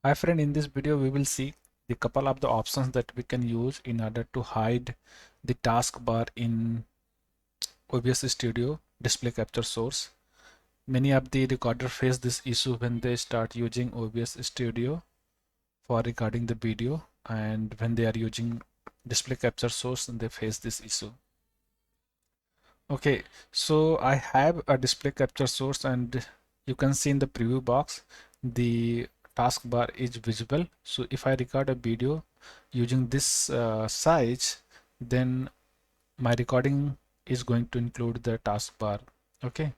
Hi friend, in this video we will see the couple of the options that we can use in order to hide the taskbar in OBS Studio display capture source. Many of the recorders face this issue when they start using OBS Studio for recording the video, and when they are using display capture source they face this issue. Okay, so I have a display capture source and you can see in the preview box the taskbar is visible. So if I record a video using this size, then my recording is going to include the taskbar. Okay,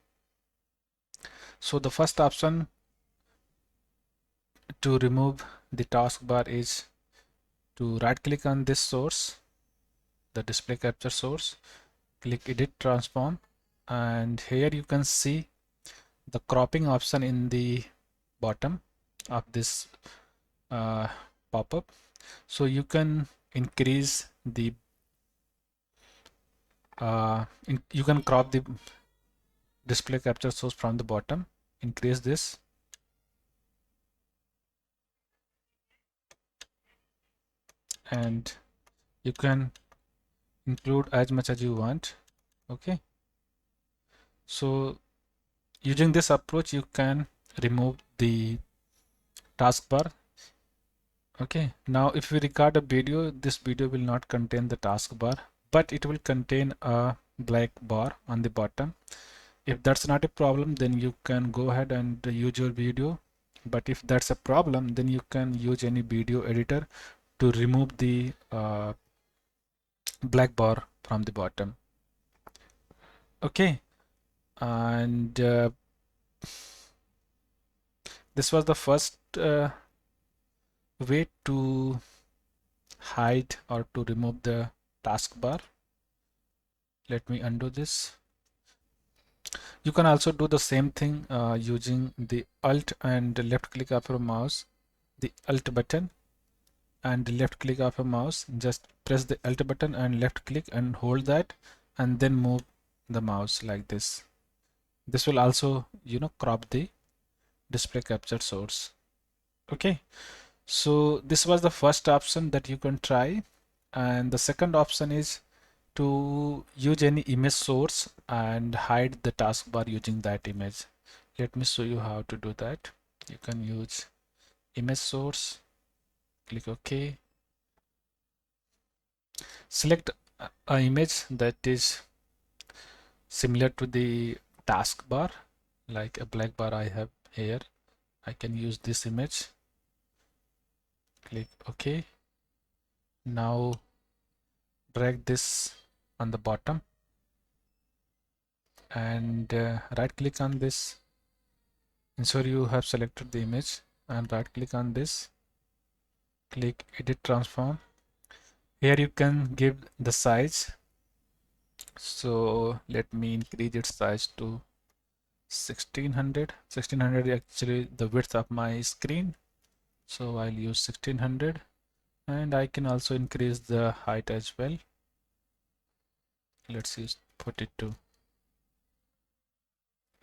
so the first option to remove the taskbar is to right click on this source, the display capture source, click edit transform, and here you can see the cropping option in the bottom of this pop-up. So you can increase the you can crop the display capture source from the bottom, increase this, and you can include as much as you want. Okay, so using this approach you can remove the taskbar. Okay, now if we record a video, this video will not contain the taskbar, but it will contain a black bar on the bottom. If that's not a problem, then you can go ahead and use your video. But if that's a problem, then you can use any video editor to remove the black bar from the bottom. Okay, and this was the first way to hide or to remove the taskbar. Let me undo this. You can also do the same thing using the Alt and left click of your mouse, the Alt button and left click of your mouse. Just press the Alt button and left click and hold that, and then move the mouse like this. This will also, crop the display capture source. Okay, so this was the first option that you can try, and the second option is to use any image source and hide the taskbar using that image. Let me show you how to do that. You can use image source, click OK, select an image that is similar to the taskbar, like a black bar I have here. I can use this image, click OK. Now drag this on the bottom and right click on this. Ensure you have selected the image and right click on this, click edit transform. Here you can give the size. So let me increase its size to 1600. 1600 is actually the width of my screen, so I'll use 1600, and I can also increase the height as well. Let's use 42.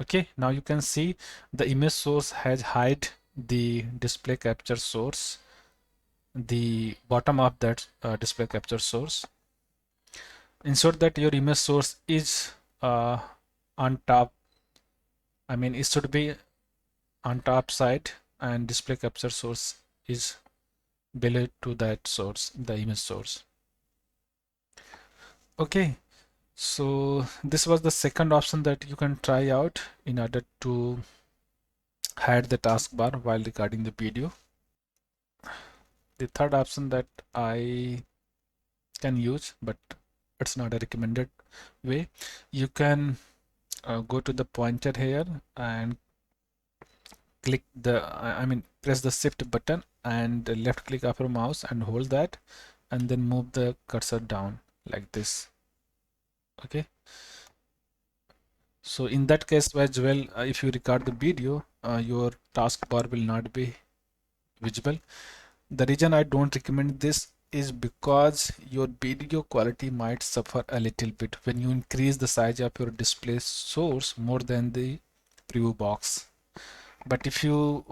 Okay, now you can see the image source has hide the display capture source, the bottom of that display capture source. Ensure that your image source is on top. I mean, it should be on top side, and display capture source is below to that source, the image source. Okay, so this was the second option that you can try out in order to hide the taskbar while recording the video. The third option that I can use, but it's not a recommended way, you can go to the pointer here and click the press the shift button and left click of your mouse and hold that, and then move the cursor down like this. Okay, so in that case as well, if you record the video, your taskbar will not be visible. The reason I don't recommend this is because your video quality might suffer a little bit when you increase the size of your display source more than the preview box. But if you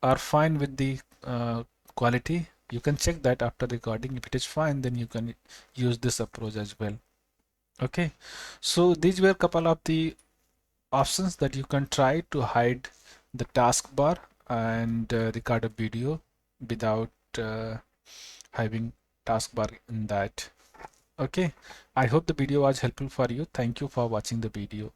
are fine with the quality, you can check that after recording. If it is fine, then you can use this approach as well. Okay, so these were a couple of the options that you can try to hide the taskbar and record a video without having taskbar in that. Okay, I hope the video was helpful for you. Thank you for watching the video.